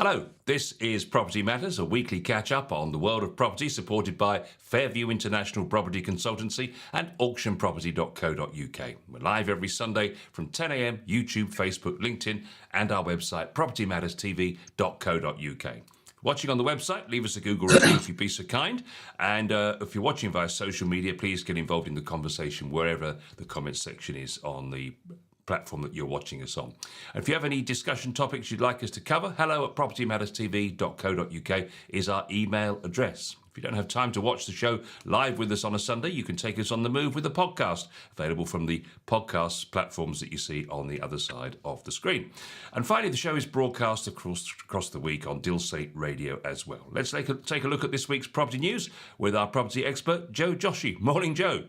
Hello, this is Property Matters, a weekly catch-up on the world of property supported by Fairview International Property Consultancy and auctionproperty.co.uk. We're live every Sunday from 10 a.m, YouTube, Facebook, LinkedIn and our website propertymatterstv.co.uk. Watching on the website, leave us a Google review if you'd be so kind. And if you're watching via social media, please get involved in the conversation wherever the comments section is on the platform that you're watching us on. And if you have any discussion topics you'd like us to cover, hello@propertymatterstv.co.uk is our email address. If you don't have time to watch the show live with us on a Sunday, you can take us on the move with a podcast, available from the podcast platforms that you see on the other side of the screen. And finally, the show is broadcast across the week on Dilsate Radio as well. Let's take a look at this week's property news with our property expert, Joe Joshi. Morning, Joe.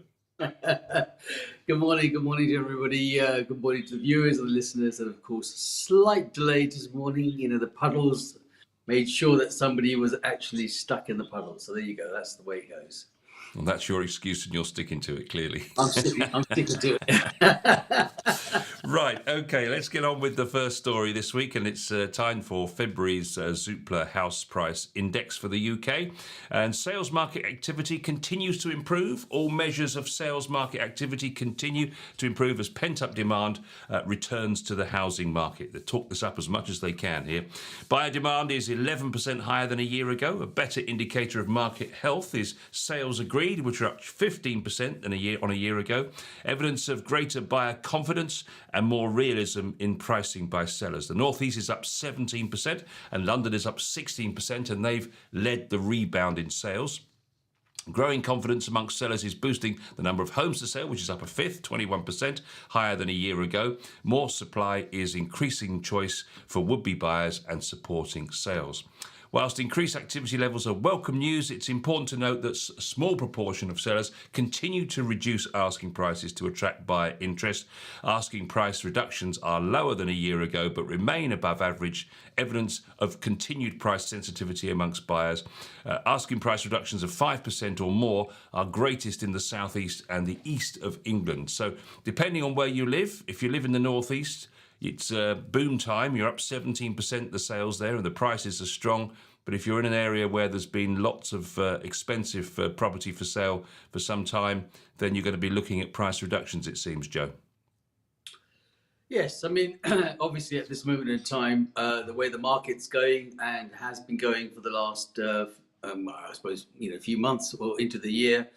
Good morning to everybody. Good morning to the viewers and the listeners, and of course, slight delay this morning. The puddles made sure that somebody was actually stuck in the puddle. So there you go. That's the way it goes. Well, that's your excuse, and you're sticking to it, clearly. I'm sticking to it. Right, okay, let's get on with the first story this week, and it's time for February's Zoopla House Price Index for the UK. And sales market activity continues to improve. All measures of sales market activity continue to improve as pent-up demand returns to the housing market. They talk this up as much as they can here. Buyer demand is 11% higher than a year ago. A better indicator of market health is sales agreed, which are up 15% than a year ago. Evidence of greater buyer confidence and more realism in pricing by sellers. The North East is up 17% and London is up 16%, and they've led the rebound in sales. Growing confidence amongst sellers is boosting the number of homes to sell, which is up a fifth, 21%, higher than a year ago. More supply is increasing choice for would-be buyers and supporting sales. Whilst increased activity levels are welcome news, it's important to note that a small proportion of sellers continue to reduce asking prices to attract buyer interest. Asking price reductions are lower than a year ago, but remain above average, evidence of continued price sensitivity amongst buyers. Asking price reductions of 5% or more are greatest in the southeast and the east of England. So depending on where you live, if you live in the northeast, it's boom time. You're up 17% the sales there, and the prices are strong. But if you're in an area where there's been lots of expensive property for sale for some time, then you're going to be looking at price reductions, it seems, Joe. Yes, I mean, obviously at this moment in time, the way the market's going and has been going for the last, I suppose, few months or into the year,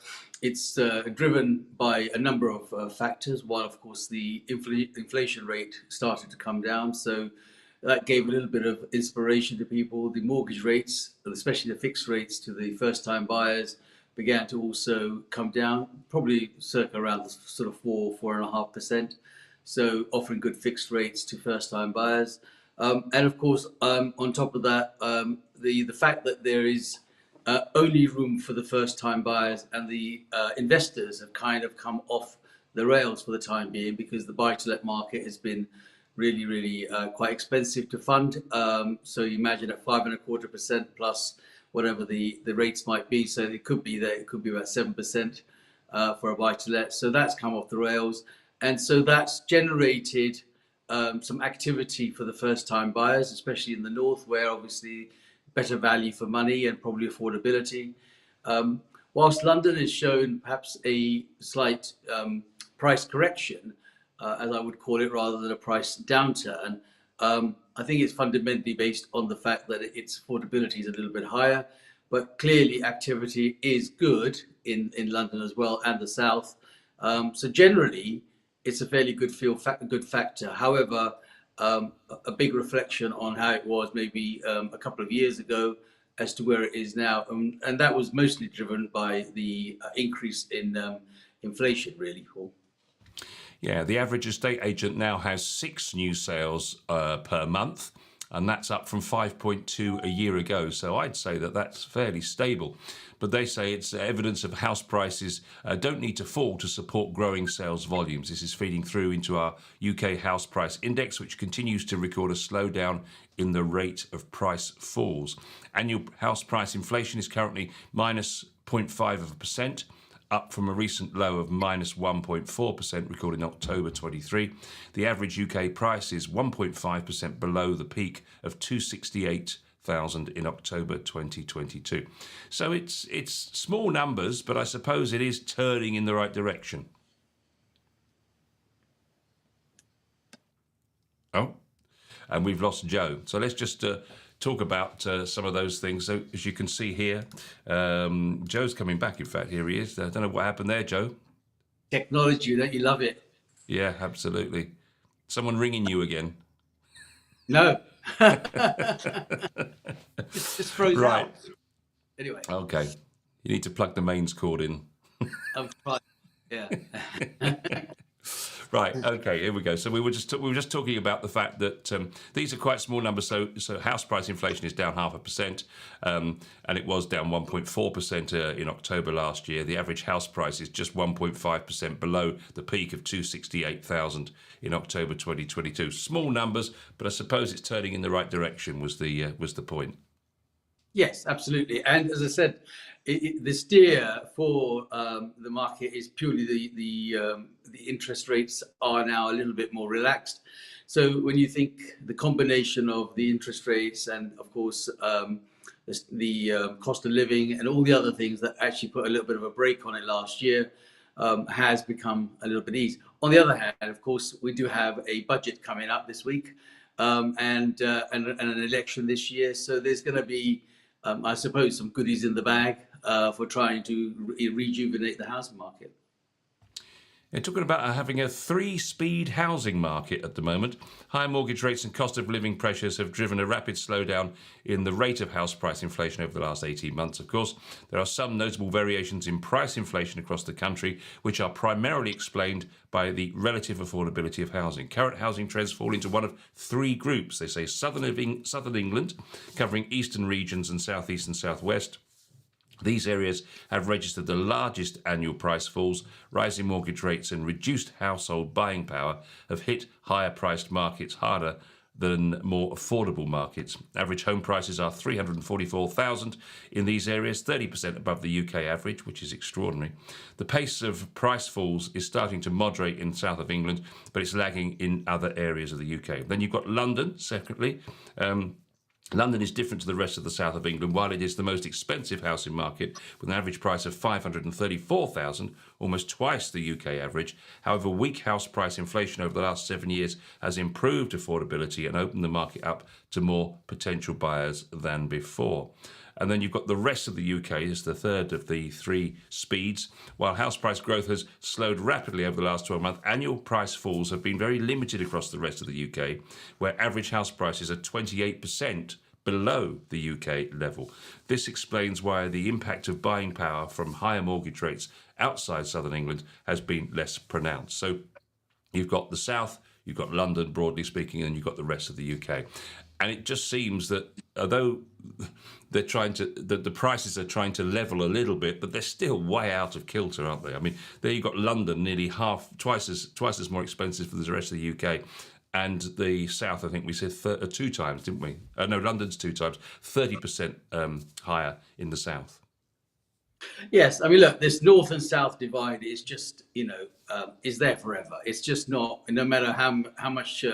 it's driven by a number of factors. One, of course, the inflation rate started to come down, so that gave a little bit of inspiration to people. The mortgage rates, especially the fixed rates to the first-time buyers, began to also come down, probably circa around the sort of 4.5%. So offering good fixed rates to first-time buyers, and of course, on top of that, the fact that there is only room for the first-time buyers, and the investors have kind of come off the rails for the time being, because the buy-to-let market has been really quite expensive to fund. So you imagine at 5.25% plus whatever the rates might be. So it could be about 7% for a buy-to-let. So that's come off the rails, and so that's generated some activity for the first-time buyers, especially in the north, where obviously better value for money and probably affordability. Whilst London has shown perhaps a slight price correction, as I would call it, rather than a price downturn, I think it's fundamentally based on the fact that its affordability is a little bit higher. But clearly activity is good in London as well, and the south. So generally, it's a fairly good factor. However, a big reflection on how it was maybe a couple of years ago as to where it is now. And that was mostly driven by the increase in inflation, really, Paul. Yeah, the average estate agent now has 6 new sales per month, and that's up from 5.2 a year ago. So I'd say that that's fairly stable. But they say it's evidence of house prices don't need to fall to support growing sales volumes. This is feeding through into our UK house price index, which continues to record a slowdown in the rate of price falls. Annual house price inflation is currently minus 0.5%. Up from a recent low of minus 1.4% recorded in October 23. The average UK price is 1.5% below the peak of thousand in October 2022. So it's small numbers, but I suppose it is turning in the right direction. Oh, and we've lost Joe. So let's just talk about some of those things. So as you can see here, Joe's coming back. In fact, here he is. I don't know what happened there, Joe. Technology, don't you love it? Yeah, absolutely. Someone ringing you again. No. Just froze Right. out. Anyway, Okay. You need to plug the mains cord in. I'm fine. Yeah. Right. Okay. Here we go. So we were just talking about the fact that these are quite small numbers. So house price inflation is down 0.5%, and it was down 1.4% in October last year. The average house price is just 1.5% below the peak of 268,000 in October 2022. Small numbers, but I suppose it's turning in the right direction. Was the point? Yes, absolutely. And as I said, the steer for the market is purely the interest rates are now a little bit more relaxed. So when you think the combination of the interest rates and, of course, the cost of living and all the other things that actually put a little bit of a brake on it last year has become a little bit easy. On the other hand, of course, we do have a budget coming up this week and an election this year. So there's going to be I suppose, some goodies in the bag for trying to rejuvenate the housing market. They're talking about having a three-speed housing market at the moment. High mortgage rates and cost of living pressures have driven a rapid slowdown in the rate of house price inflation over the last 18 months. Of course, there are some notable variations in price inflation across the country, which are primarily explained by the relative affordability of housing. Current housing trends fall into one of three groups. They say Southern England, covering eastern regions and southeast and southwest. These areas have registered the largest annual price falls. Rising mortgage rates and reduced household buying power have hit higher priced markets harder than more affordable markets. Average home prices are 344,000 in these areas, 30% above the UK average, which is extraordinary. The pace of price falls is starting to moderate in south of England, but it's lagging in other areas of the UK. Then you've got London, secondly. London is different to the rest of the south of England. While it is the most expensive housing market, with an average price of 534,000, almost twice the UK average. However, weak house price inflation over the last 7 years has improved affordability and opened the market up to more potential buyers than before. And then you've got the rest of the UK as the third of the three speeds. While house price growth has slowed rapidly over the last 12 months, annual price falls have been very limited across the rest of the UK, where average house prices are 28% below the UK level. This explains why the impact of buying power from higher mortgage rates outside southern England has been less pronounced. So you've got the south, you've got London, broadly speaking, and you've got the rest of the UK. And it just seems that although they're the prices are trying to level a little bit, but they're still way out of kilter, aren't they? I mean, there you've got London nearly twice as more expensive than the rest of the UK. And the south, I think we said 2 times, didn't we? No, London's 2 times, 30% higher in the south. Yes, I mean, look, this north and south divide is just, is there forever. It's just not, no matter how much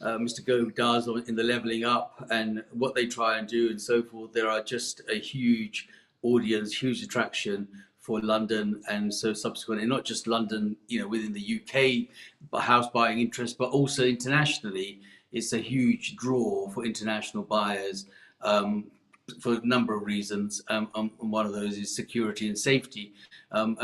Mr. Gove does in the levelling up and what they try and do and so forth, there are just a huge audience, huge attraction for London, and so subsequently, not just London, within the UK house buying interest, but also internationally, it's a huge draw for international buyers for a number of reasons. And one of those is security and safety, and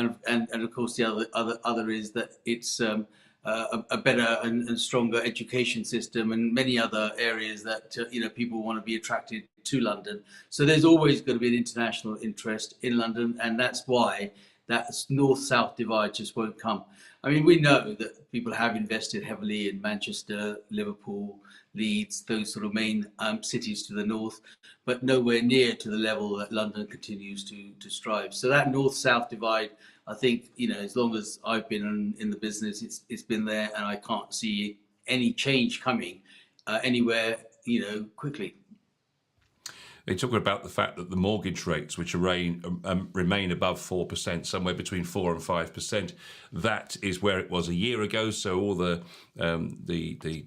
of course the other is that it's a better and stronger education system and many other areas that people want to be attracted to London. So there's always going to be an international interest in London, and that's why that north-south divide just won't come. I mean, we know that people have invested heavily in Manchester, Liverpool, Leeds, those sort of main cities to the north, but nowhere near to the level that London continues to strive. So that north-south divide, I think, as long as I've been in the business, it's been there, and I can't see any change coming anywhere, quickly. They talk about the fact that the mortgage rates, which remain above 4%, somewhere between 4 and 5%, that is where it was a year ago. So all the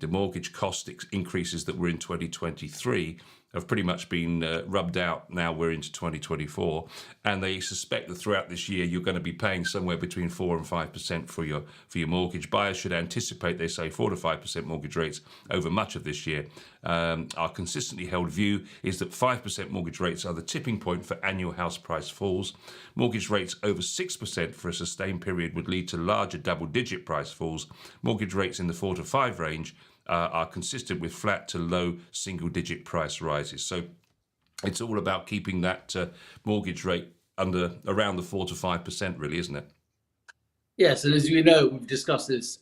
mortgage cost increases that were in 2023 have pretty much been rubbed out. Now we're into 2024, and they suspect that throughout this year you're going to be paying somewhere between 4 and 5% for your mortgage. Buyers should anticipate, they say, 4 to 5% mortgage rates over much of this year. Our consistently held view is that 5% mortgage rates are the tipping point for annual house price falls. Mortgage rates over 6% for a sustained period would lead to larger double-digit price falls. Mortgage rates in the 4 to 5 range are consistent with flat to low single-digit price rises. So it's all about keeping that mortgage rate around the 4 to 5%, really, isn't it? Yes, and as you know, we've discussed this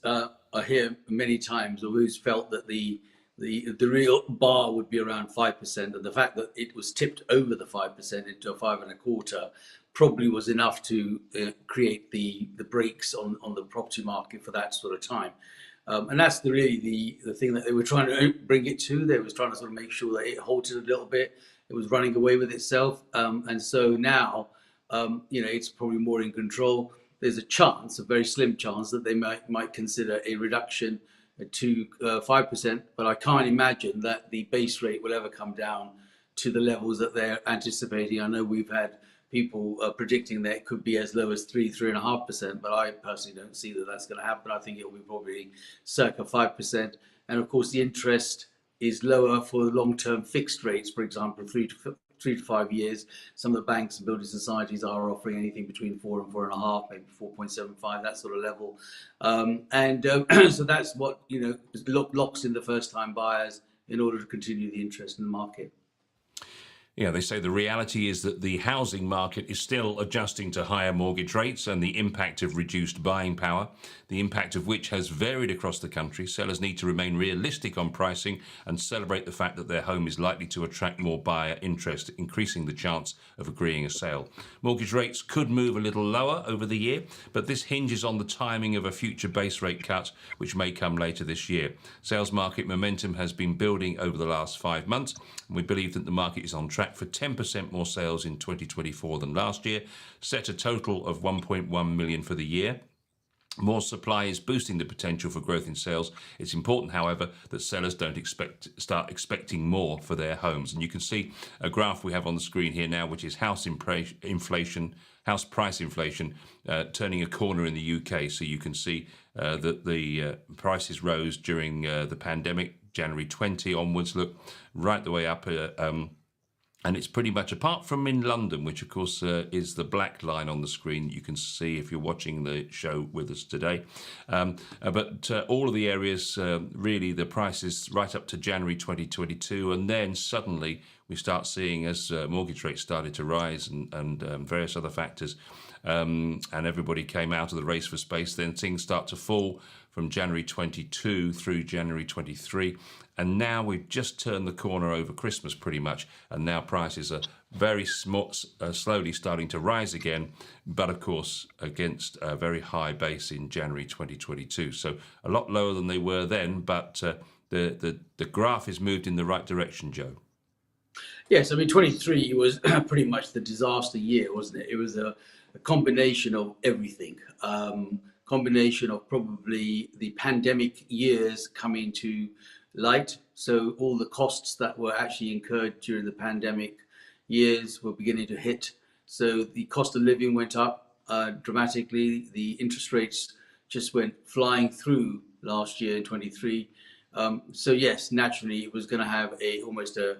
here many times. I've always felt that the real bar would be around 5%, and the fact that it was tipped over the 5% into a 5.25 probably was enough to create the brakes on the property market for that sort of time. And that's really the thing that they were trying to bring it to. They was trying to sort of make sure that it halted a little bit. It was running away with itself, and so now, it's probably more in control. There's a chance, a very slim chance, that they might consider a reduction to 5%, but I can't imagine that the base rate will ever come down to the levels that they're anticipating. I know we've had people predicting that it could be as low as 3.5%, but I personally don't see that that's going to happen. I think it will be probably circa 5%. And of course, the interest is lower for long-term fixed rates, for example, 3 to 5 years. Some of the banks and building societies are offering anything between 4 and 4.5, maybe 4.75, that sort of level. So that's what locks in the first-time buyers in order to continue the interest in the market. Yeah, they say the reality is that the housing market is still adjusting to higher mortgage rates and the impact of reduced buying power, the impact of which has varied across the country. Sellers need to remain realistic on pricing and celebrate the fact that their home is likely to attract more buyer interest, increasing the chance of agreeing a sale. Mortgage rates could move a little lower over the year, but this hinges on the timing of a future base rate cut, which may come later this year. Sales market momentum has been building over the last 5 months, and we believe that the market is on track for 10% more sales in 2024 than last year, set a total of 1.1 million for the year. More supply is boosting the potential for growth in sales. It's important, however, that sellers don't start expecting more for their homes. And you can see a graph we have on the screen here now, which is house price inflation turning a corner in the UK. So you can see that the prices rose during the pandemic, January 20 onwards, look, right the way up. And it's pretty much, apart from in London, which of course is the black line on the screen, you can see if you're watching the show with us today. But all of the areas, really, the prices right up to January 2022. And then suddenly we start seeing, as mortgage rates started to rise and various other factors, and everybody came out of the race for space, then things start to fall from January 22 through January 23. And now we've just turned the corner over Christmas pretty much, and now prices are very slowly starting to rise again, but of course against a very high base in January 2022. So a lot lower than they were then, but the graph is moved in the right direction, Joe. Yes, I mean, 23 was pretty much the disaster year, wasn't it? It was a combination of everything. Combination of probably the pandemic years coming to light. So all the costs that were actually incurred during the pandemic years were beginning to hit. So the cost of living went up dramatically. The interest rates just went flying through last year in 23. So yes, naturally it was going to have almost a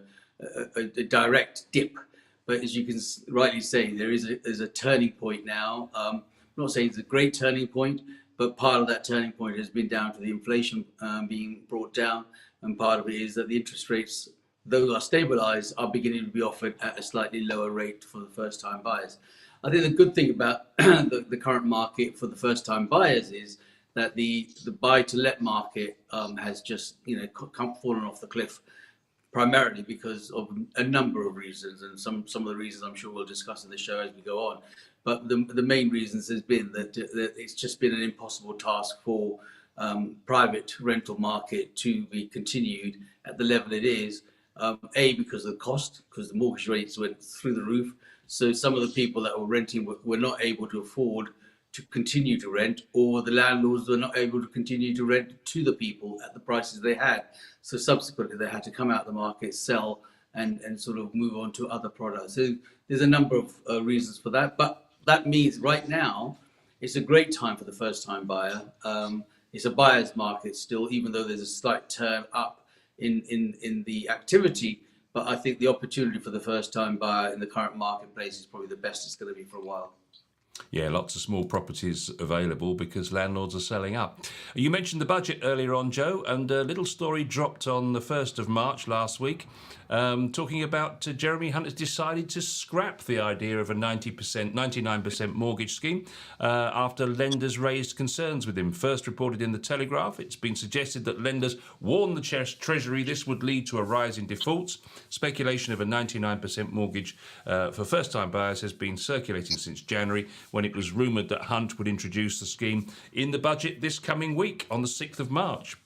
direct dip. But as you can rightly say, there's a turning point now. I'm not saying it's a great turning point, but part of that turning point has been down to the inflation being brought down, and part of it is that the interest rates, though are stabilised, are beginning to be offered at a slightly lower rate for the first-time buyers. I think the good thing about the current market for the first-time buyers is that the buy-to-let market has just fallen off the cliff, primarily because of a number of reasons, and some of the reasons I'm sure we'll discuss in the show as we go on. But the main reasons has been that it's just been an impossible task for private rental market to be continued at the level it is. Because of the cost, because the mortgage rates went through the roof. So some of the people that were renting were not able to afford to continue to rent, or the landlords were not able to continue to rent to the people at the prices they had. So subsequently, they had to come out of the market, sell, and sort of move on to other products. So there's a number of reasons for that, but that means right now it's a great time for the first-time buyer. It's a buyer's market still, even though there's a slight turn up in the activity. But I think the opportunity for the first-time buyer in the current marketplace is probably the best it's going to be for a while. Yeah, lots of small properties available because landlords are selling up. You mentioned the budget earlier on, Joe, and a little story dropped on the 1st of March last week, talking about Jeremy Hunt has decided to scrap the idea of a 99% mortgage scheme after lenders raised concerns with him. First reported in the Telegraph, it's been suggested that lenders warned the Treasury this would lead to a rise in defaults. Speculation of a 99% mortgage for first-time buyers has been circulating since January, when it was rumoured that Hunt would introduce the scheme in the budget this coming week on the 6th of March.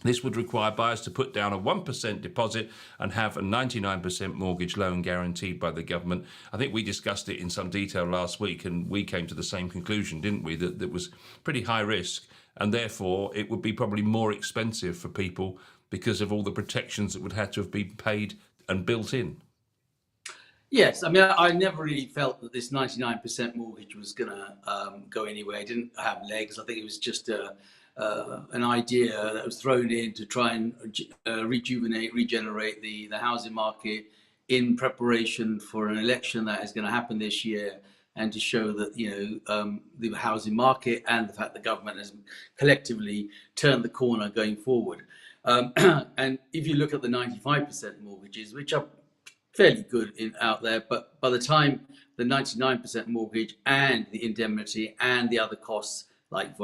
This would require buyers to put down a 1% deposit and have a 99% mortgage loan guaranteed by the government. I think we discussed it in some detail last week, and we came to the same conclusion, didn't we, that it was pretty high risk, and therefore it would be probably more expensive for people because of all the protections that would have to have been paid and built in. Yes, I mean, I never really felt that this 99% mortgage was going to go anywhere. It didn't have legs. I think it was just an idea that was thrown in to try and regenerate the housing market in preparation for an election that is going to happen this year, and to show that, the housing market and the fact the government has collectively turned the corner going forward. And if you look at the 95% mortgages, which are fairly good out there, but by the time the 99% mortgage and the indemnity and the other costs like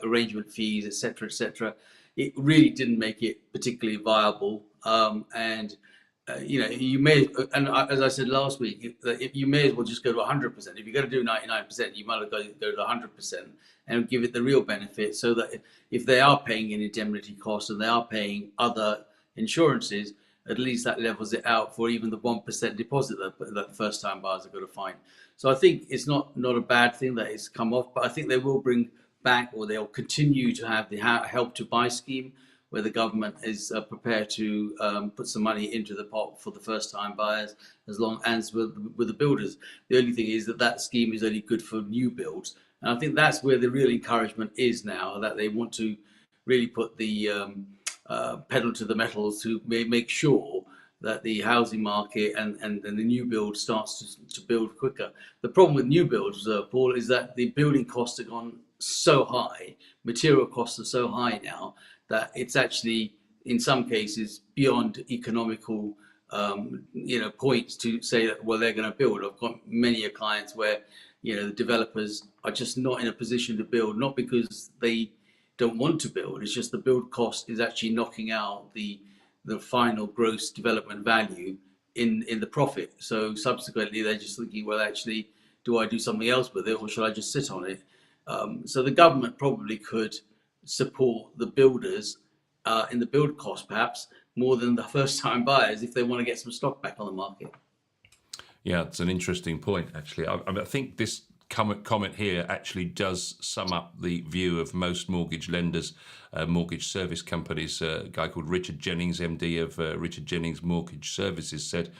arrangement fees, etc., it really didn't make it particularly viable. You may, and as I said last week, you may as well just go to 100%. If you're going to do 99%, you might as well go to 100% and give it the real benefit, so that if they are paying an indemnity cost and they are paying other insurances, at least that levels it out for even the 1% deposit that first-time buyers are going to find. So I think it's not a bad thing that it's come off, but I think they will bring back, or they'll continue to have the Help to Buy scheme, where the government is prepared to put some money into the pot for the first-time buyers, as long as with the builders. The only thing is that scheme is only good for new builds, and I think that's where the real encouragement is now, that they want to really put the pedal to the metal to make sure that the housing market and the new build starts to build quicker. The problem with new builds, Paul, is that the building costs have gone so high, material costs are so high now, that it's actually, in some cases, beyond economical points to say that, well, they're going to build. I've got many clients where, the developers are just not in a position to build, not because they don't want to build, it's just the build cost is actually knocking out the final gross development value in the profit. So subsequently, they're just thinking, well, actually, do I do something else with it, or should I just sit on it? So the government probably could support the builders in the build cost, perhaps more than the first-time buyers, if they want to get some stock back on the market. Yeah, it's an interesting point, actually. I think this comment here actually does sum up the view of most mortgage lenders, mortgage service companies. A guy called Richard Jennings, MD of Richard Jennings Mortgage Services, said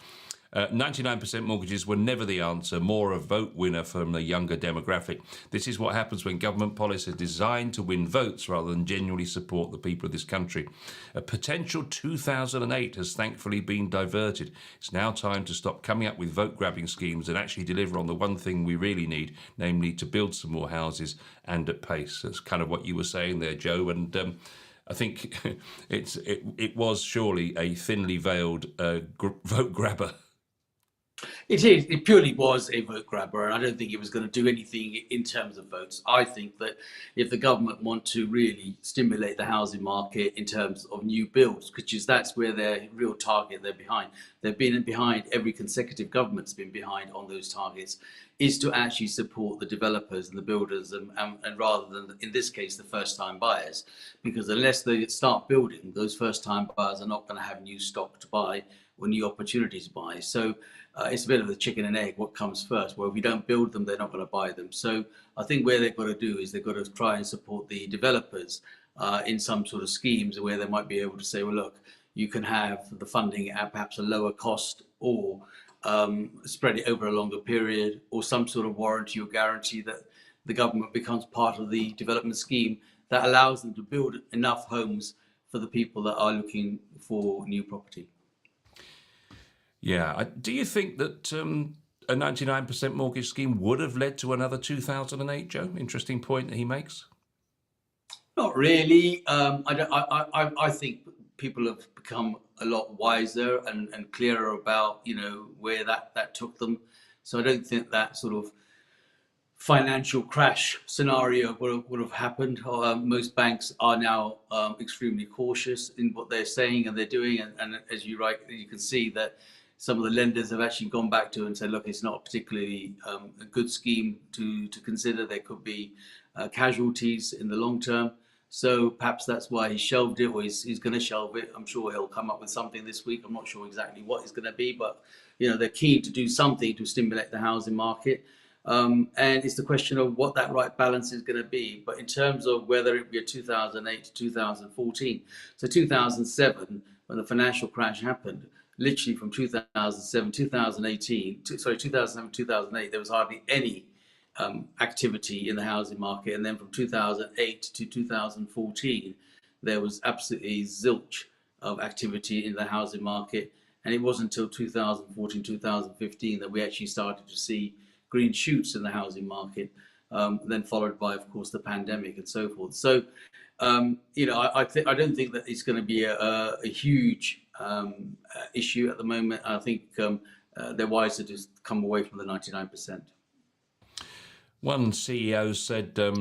99% mortgages were never the answer, more a vote winner from the younger demographic. This is what happens when government policy is designed to win votes rather than genuinely support the people of this country. A potential 2008 has thankfully been diverted. It's now time to stop coming up with vote-grabbing schemes and actually deliver on the one thing we really need, namely to build some more houses and at pace. That's kind of what you were saying there, Joe, and I think it was surely a thinly veiled vote grabber. It is. It purely was a vote grabber, and I don't think it was going to do anything in terms of votes. I think that if the government want to really stimulate the housing market in terms of new builds, because that's where their real target, they're behind. They've been behind, every consecutive government's been behind on those targets, is to actually support the developers and the builders, and rather than, in this case, the first-time buyers. Because unless they start building, those first-time buyers are not going to have new stock to buy or new opportunities to buy. So it's a bit of the chicken and egg, what comes first. Well, if we don't build them, they're not going to buy them. So I think where they've got to do is they've got to try and support the developers in some sort of schemes where they might be able to say, well, look, you can have the funding at perhaps a lower cost, or spread it over a longer period, or some sort of warranty or guarantee that the government becomes part of the development scheme that allows them to build enough homes for the people that are looking for new property. Yeah. Do you think that a 99% mortgage scheme would have led to another 2008, Joe? Interesting point that he makes. Not really. I think people have become a lot wiser and clearer about, where that took them. So I don't think that sort of financial crash scenario would have happened. Most banks are now extremely cautious in what they're saying and they're doing, and as you can see that some of the lenders have actually gone back to and said, look, it's not particularly a good scheme to consider. There could be casualties in the long term. So perhaps that's why he shelved it, or he's going to shelve it. I'm sure he'll come up with something this week. I'm not sure exactly what it's going to be, but they're keen to do something to stimulate the housing market. And it's the question of what that right balance is going to be. But in terms of whether it be a 2008 to 2014, so 2007, when the financial crash happened, literally from 2007, 2007, 2008, there was hardly any activity in the housing market. And then from 2008 to 2014, there was absolutely zilch of activity in the housing market. And it wasn't until 2014, 2015 that we actually started to see green shoots in the housing market, then followed by, of course, the pandemic and so forth. So, I don't think that it's going to be a huge issue at the moment. I think they're wiser to come away from the 99%. One CEO said a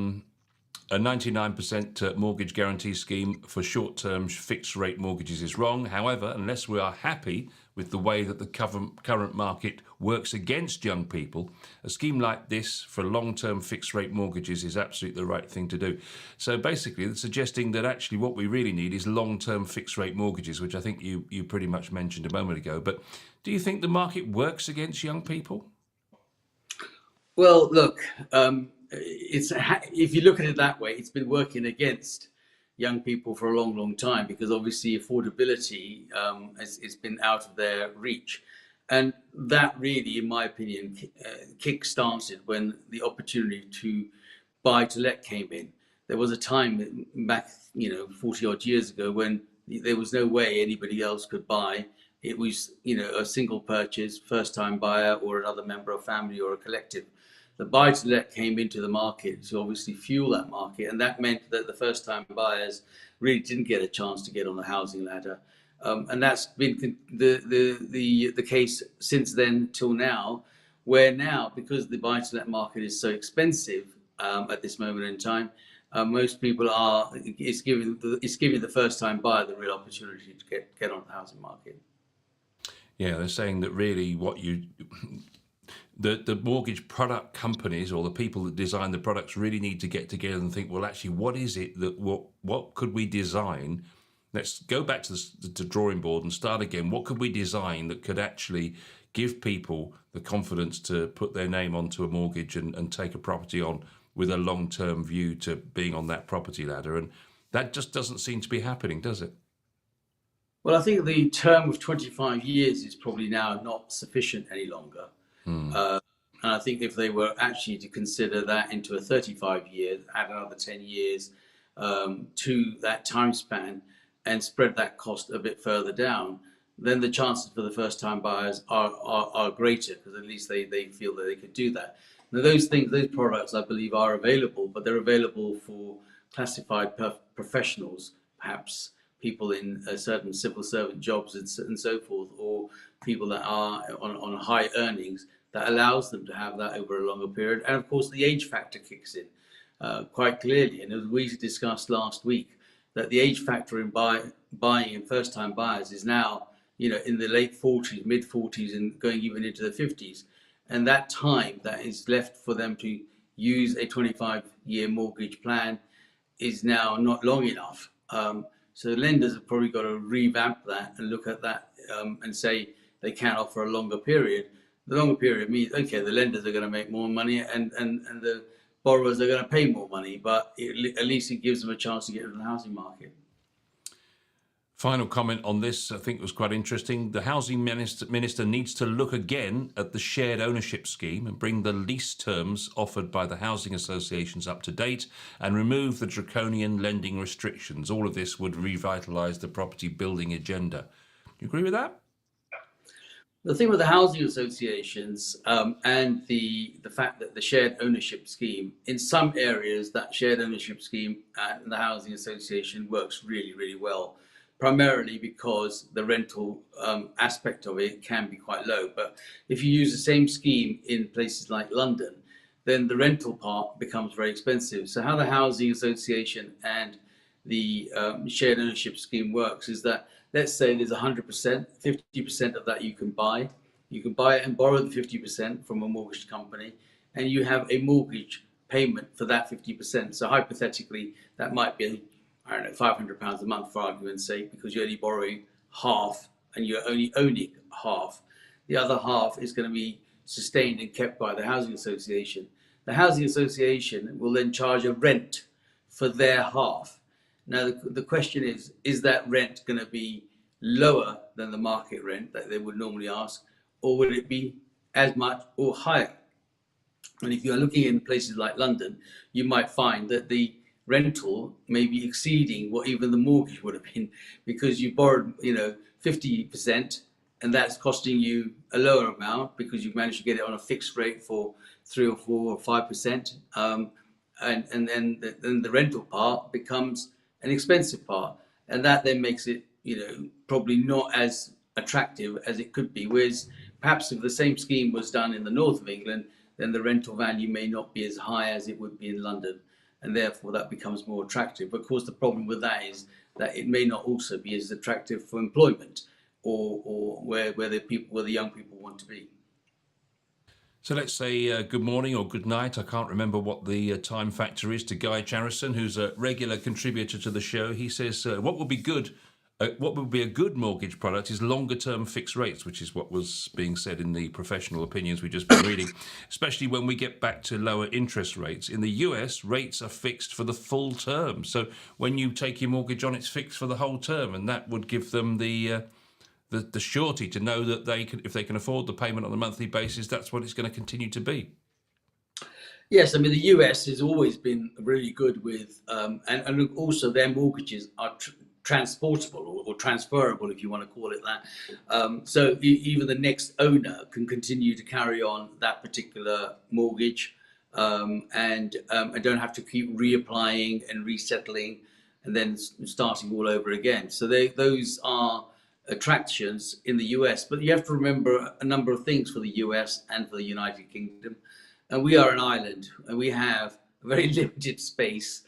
99% mortgage guarantee scheme for short-term fixed rate mortgages is wrong. However, unless we are happy with the way that the current market works against young people, a scheme like this for long-term fixed rate mortgages is absolutely the right thing to do. So basically, it's suggesting that actually what we really need is long-term fixed rate mortgages, which I think you pretty much mentioned a moment ago. But do you think the market works against young people? Well, look, if you look at it that way, it's been working against young people for a long, long time, because obviously affordability has been out of their reach. And that really, in my opinion, kick-started when the opportunity to buy to let came in. There was a time back, 40 odd years ago, when there was no way anybody else could buy. It was, a single purchase, first time buyer, or another member of family, or a collective. The buy to let came into the market to obviously fuel that market, and that meant that the first time buyers really didn't get a chance to get on the housing ladder. And that's been the case since then till now, where now, because the buy to let market is so expensive at this moment in time, most people it's giving the first time buyer the real opportunity to get on the housing market. Yeah, they're saying that really the mortgage product companies, or the people that design the products, really need to get together and think, well, actually, what is it that what could we design? Let's go back to the drawing board and start again. What could we design that could actually give people the confidence to put their name onto a mortgage and take a property on with a long-term view to being on that property ladder? And that just doesn't seem to be happening, does it? Well, I think the term of 25 years is probably now not sufficient any longer. And I think if they were actually to consider that into a 35 year, add another 10 years to that time span and spread that cost a bit further down, then the chances for the first time buyers are greater, because at least they feel that they could do that. Now, those products, I believe, are available, but they're available for classified professionals, perhaps people in certain civil servant jobs and so forth, or people that are on high earnings, that allows them to have that over a longer period. And of course, the age factor kicks in quite clearly. And as we discussed last week, that the age factor in buying in first-time buyers is now, in the late 40s, mid 40s, and going even into the 50s. And that time that is left for them to use a 25-year mortgage plan is now not long enough. So lenders have probably got to revamp that and look at that and say they can offer a longer period. The longer period means, okay, the lenders are going to make more money and the borrowers are going to pay more money, but at least it gives them a chance to get into the housing market. Final comment on this, I think, was quite interesting. The housing minister needs to look again at the shared ownership scheme and bring the lease terms offered by the housing associations up to date and remove the draconian lending restrictions. All of this would revitalise the property building agenda. Do you agree with that? The thing with the housing associations and the fact that the shared ownership scheme, in some areas, that shared ownership scheme and the housing association works really, really well, primarily because the rental aspect of it can be quite low. But if you use the same scheme in places like London, then the rental part becomes very expensive. So how the housing association and the shared ownership scheme works is that, let's say there's 100%, 50% of that you can buy. You can buy it and borrow the 50% from a mortgage company, and you have a mortgage payment for that 50%. So hypothetically, that might be, I don't know, £500 a month for argument's sake, because you're only borrowing half and you're only owning half. The other half is going to be sustained and kept by the housing association. The housing association will then charge a rent for their half. Now, the question is that rent going to be lower than the market rent that they would normally ask, or would it be as much or higher? And if you're looking in places like London, you might find that the rental may be exceeding what even the mortgage would have been, because you borrowed, 50%, and that's costing you a lower amount because you've managed to get it on a fixed rate for 3 or 4 or 5%. And then the rental part becomes an expensive part, and that then makes it, probably not as attractive as it could be. Whereas perhaps if the same scheme was done in the north of England, then the rental value may not be as high as it would be in London, and therefore that becomes more attractive. But of course, the problem with that is that it may not also be as attractive for employment or where the young people want to be. So let's say good morning or good night. I can't remember what the time factor is to Guy Jarrison, who's a regular contributor to the show. He says what would be good. What would be a good mortgage product is longer-term fixed rates, which is what was being said in the professional opinions we've just been reading, especially when we get back to lower interest rates. In the US, rates are fixed for the full term. So when you take your mortgage on, it's fixed for the whole term, and that would give them the surety to know that if they can afford the payment on a monthly basis, that's what it's going to continue to be. Yes, I mean, the US has always been really good with, and also their mortgages are transportable or transferable, if you want to call it that. So even the next owner can continue to carry on that particular mortgage, and don't have to keep reapplying and resettling and then starting all over again. So those are attractions in the US, but you have to remember a number of things for the US and for the United Kingdom. And we are an island, and we have a very limited space.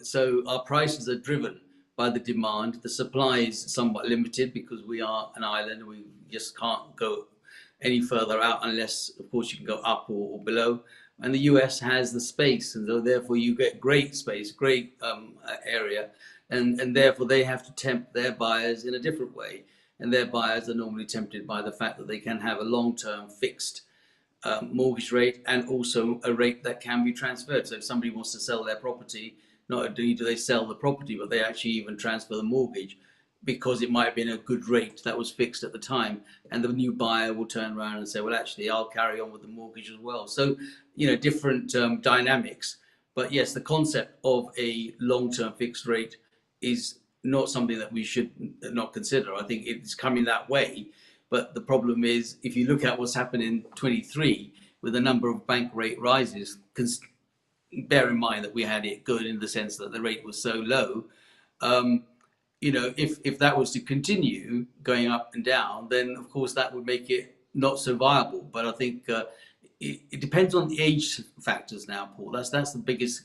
So our prices are driven by the demand. The supply is somewhat limited because we are an island, and we just can't go any further out unless, of course, you can go up or below. And the US has the space, and so therefore you get great space, great area. And therefore they have to tempt their buyers in a different way. And their buyers are normally tempted by the fact that they can have a long-term fixed mortgage rate and also a rate that can be transferred. So if somebody wants to sell their property, not only do they sell the property, but they actually even transfer the mortgage because it might have been a good rate that was fixed at the time. And the new buyer will turn around and say, well, actually, I'll carry on with the mortgage as well. So, different dynamics. But yes, the concept of a long-term fixed rate is not something that we should not consider. I think it's coming that way. But the problem is, if you look at what's happened in 23 with a number of bank rate rises, bear in mind that we had it good in the sense that the rate was so low. If that was to continue going up and down, then of course that would make it not so viable. But I think it depends on the age factors now, Paul. That's the biggest,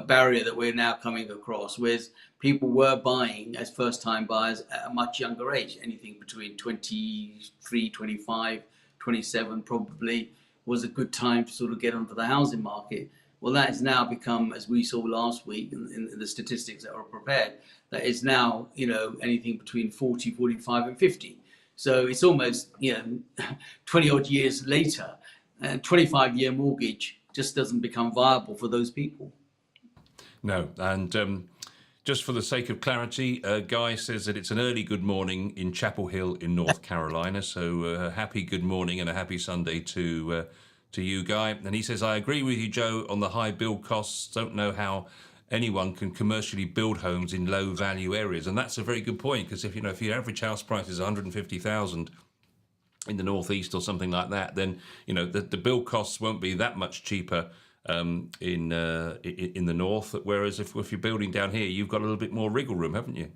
barrier that we're now coming across, whereas people were buying as first-time buyers at a much younger age. Anything between 23, 25, 27 probably was a good time to sort of get onto the housing market. Well, that has now become, as we saw last week in the statistics that were prepared, that is now, anything between 40, 45 and 50. So it's almost, 20 odd years later, and 25-year mortgage just doesn't become viable for those people. No, and Just for the sake of clarity, Guy says that it's an early good morning in Chapel Hill in North Carolina. So happy good morning and a happy Sunday to you, Guy. And he says, I agree with you, Joe, on the high build costs. Don't know how anyone can commercially build homes in low value areas. And that's a very good point, because if your average house price is 150,000 in the northeast or something like that, then the build costs won't be that much cheaper in the north. Whereas if you're building down here, you've got a little bit more wriggle room, haven't you?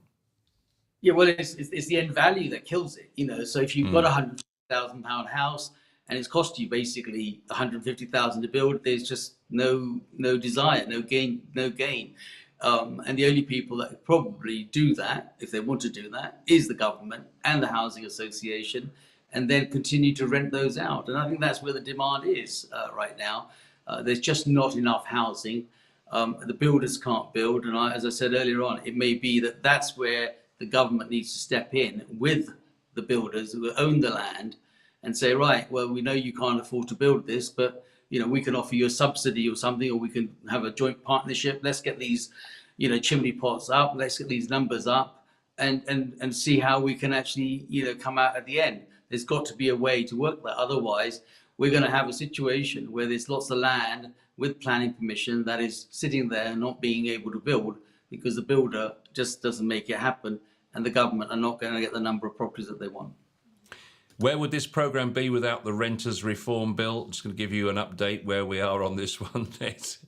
Yeah, well, it's the end value that kills it, So if you've got £150,000 house and it's cost you basically 150,000 to build, there's just no desire, no gain, and the only people that probably do that, if they want to do that, is the government and the housing association, and then continue to rent those out. And I think that's where the demand is right now. There's just not enough housing. The builders can't build, and as I said earlier on, it may be that that's where the government needs to step in with the builders who own the land and say, right, well, we know you can't afford to build this, but we can offer you a subsidy or something, or we can have a joint partnership. Let's get these, chimney pots up. Let's get these numbers up, and see how we can actually, come out at the end. There's got to be a way to work that. Otherwise, we're going to have a situation where there's lots of land with planning permission that is sitting there not being able to build because the builder just doesn't make it happen, and the government are not going to get the number of properties that they want. Where would this programme be without the Renters Reform Bill? I'm just going to give you an update where we are on this one. This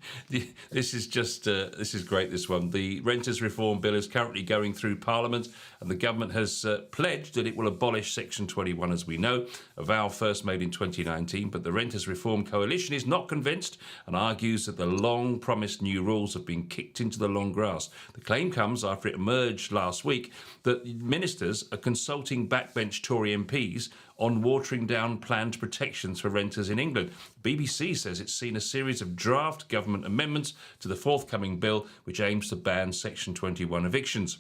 is great, this one. The Renters Reform Bill is currently going through Parliament, and the government has pledged that it will abolish Section 21, as we know, a vow first made in 2019. But the Renters Reform Coalition is not convinced and argues that the long-promised new rules have been kicked into the long grass. The claim comes after it emerged last week that ministers are consulting backbench Tory MPs on watering down planned protections for renters in England. BBC says it's seen a series of draft government amendments to the forthcoming bill, which aims to ban Section 21 evictions.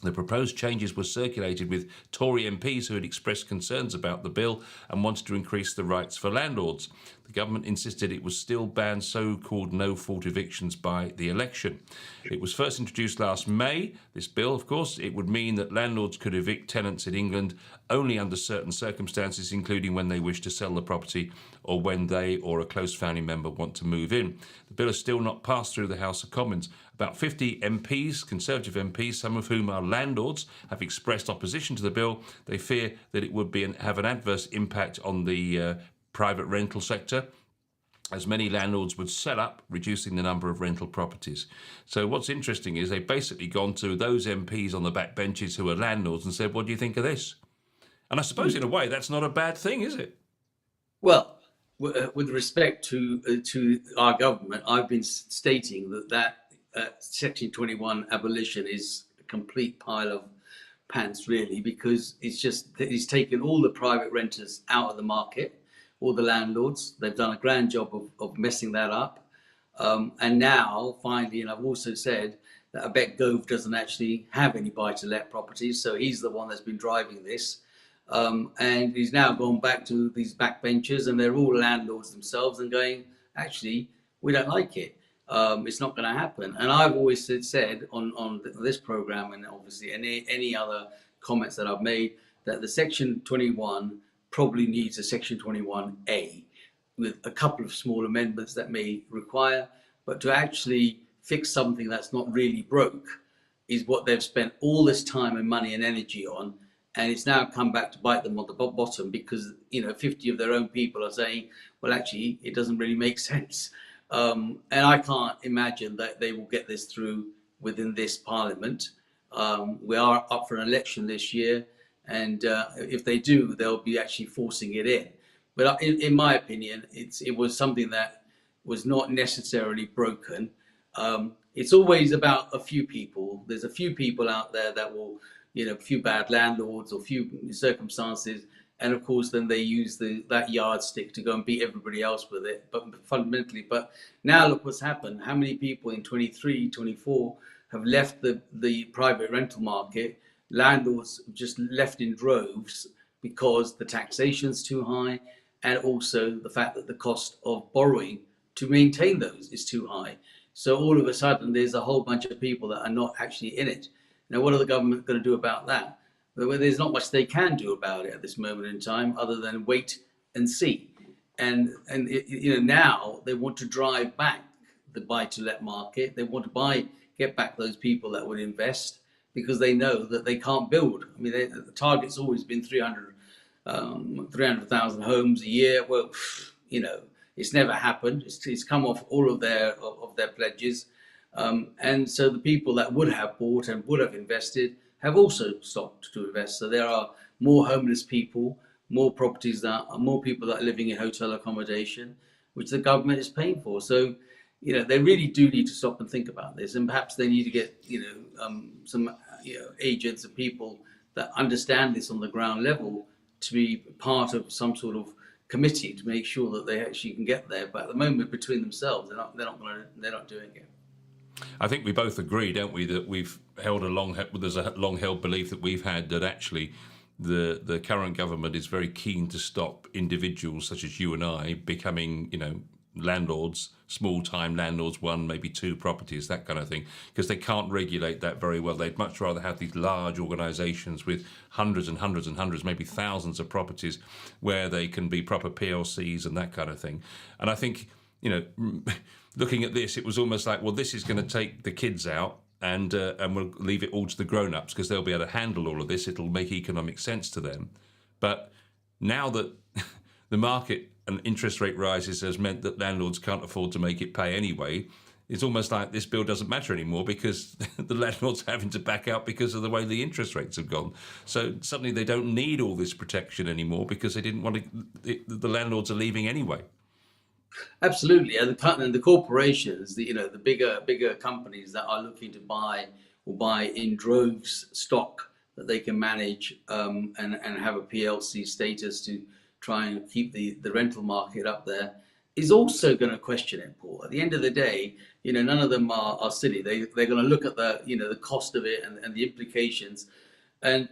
The proposed changes were circulated with Tory MPs who had expressed concerns about the bill and wanted to increase the rights for landlords. The government insisted it would still ban so-called no-fault evictions by the election. It was first introduced last May. This bill, of course, it would mean that landlords could evict tenants in England only under certain circumstances, including when they wish to sell the property or when they or a close family member want to move in. The bill has still not passed through the House of Commons. About 50 MPs, Conservative MPs, some of whom are landlords, have expressed opposition to the bill. They fear that it would have an adverse impact on the private rental sector, as many landlords would sell up, reducing the number of rental properties. So what's interesting is they've basically gone to those MPs on the back benches who are landlords and said, what do you think of this? And I suppose in a way that's not a bad thing, is it? Well, with respect to our government, I've been stating that Section 21 abolition is a complete pile of pants, really, because it's taken all the private renters out of the market, all the landlords. They've done a grand job of messing that up. And now, finally, and I've also said that I bet Gove doesn't actually have any buy-to-let properties, so he's the one that's been driving this. And he's now gone back to these backbenchers, and they're all landlords themselves and going, actually, we don't like it. It's not going to happen. And I've always said on this program, and obviously any other comments that I've made, that the Section 21 probably needs a Section 21A with a couple of small amendments that may require, but to actually fix something that's not really broke is what they've spent all this time and money and energy on. And it's now come back to bite them on the bottom because, 50 of their own people are saying, well, actually, it doesn't really make sense. And I can't imagine that they will get this through within this parliament. We are up for an election this year. And if they do, they'll be actually forcing it in. But in my opinion, it was something that was not necessarily broken. It's always about a few people. There's a few people out there that will, a few bad landlords or few circumstances. And of course, then they use that yardstick to go and beat everybody else with it. But fundamentally, now look what's happened. How many people in 23, 24 have left the private rental market? Landlords just left in droves because the taxation's too high, and also the fact that the cost of borrowing to maintain those is too high. So all of a sudden, there's a whole bunch of people that are not actually in it. Now, what are the government going to do about that? Well, there's not much they can do about it at this moment in time, other than wait and see. Now they want to drive back the buy-to-let market. They want to get back those people that would invest because they know that they can't build. I mean, the target's always been 300,000 homes a year. Well, it's never happened. It's come off all of their pledges, and so the people that would have bought and would have invested have also stopped to invest. So there are more homeless people, more people that are living in hotel accommodation, which the government is paying for. So, they really do need to stop and think about this, and perhaps they need to get, some, agents and people that understand this on the ground level to be part of some sort of committee to make sure that they actually can get there. But at the moment, between themselves, they're not doing it. I think we both agree, don't we, that there's a long-held belief that we've had that actually the current government is very keen to stop individuals such as you and I becoming, landlords, small-time landlords, one, maybe two properties, that kind of thing, because they can't regulate that very well. They'd much rather have these large organisations with hundreds and hundreds and hundreds, maybe thousands of properties where they can be proper PLCs and that kind of thing. And I think, looking at this, it was almost like, well, this is going to take the kids out and we'll leave it all to the grown-ups because they'll be able to handle all of this. It'll make economic sense to them. But now that the market and interest rate rises has meant that landlords can't afford to make it pay anyway, it's almost like this bill doesn't matter anymore because the landlord's having to back out because of the way the interest rates have gone. So suddenly they don't need all this protection anymore because they didn't want to. The landlords are leaving anyway. Absolutely, and the corporations, the bigger companies that are looking to buy in droves stock that they can manage, and have a PLC status to try and keep the rental market up there, is also going to question it, Paul. At the end of the day, none of them are silly. They're going to look at the cost of it and the implications, and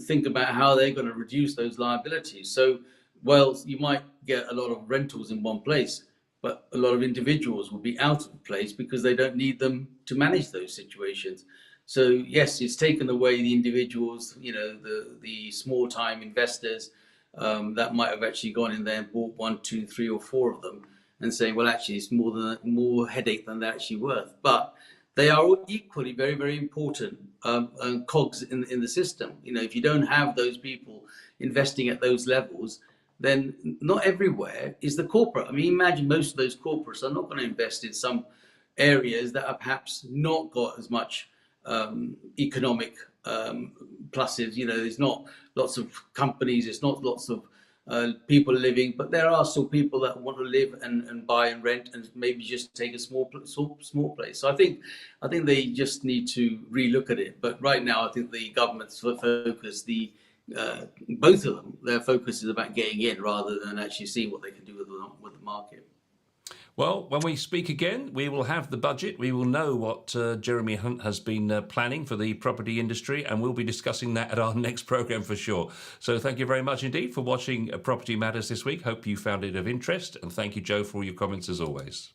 think about how they're going to reduce those liabilities. So, well, you might get a lot of rentals in one place, but a lot of individuals will be out of place because they don't need them to manage those situations. So yes, it's taken away the individuals, the small time investors that might have actually gone in there and bought 1, 2, 3, or 4 of them, and say, well, actually, it's more headache than they're actually worth. But they are equally very, very important cogs in the system. If you don't have those people investing at those levels, then not everywhere is the corporate. I mean, imagine most of those corporates are not going to invest in some areas that are perhaps not got as much economic pluses. There's not lots of companies, it's not lots of people living, but there are still people that want to live and buy and rent and maybe just take a small place. So I think they just need to relook at it. But right now, I think the government's focus, both of them, their focus is about getting in rather than actually seeing what they can do with the market. Well, when we speak again, we will have the budget. We will know what Jeremy Hunt has been planning for the property industry, and we'll be discussing that at our next programme for sure. So thank you very much indeed for watching Property Matters this week. Hope you found it of interest, and thank you, Joe, for all your comments as always.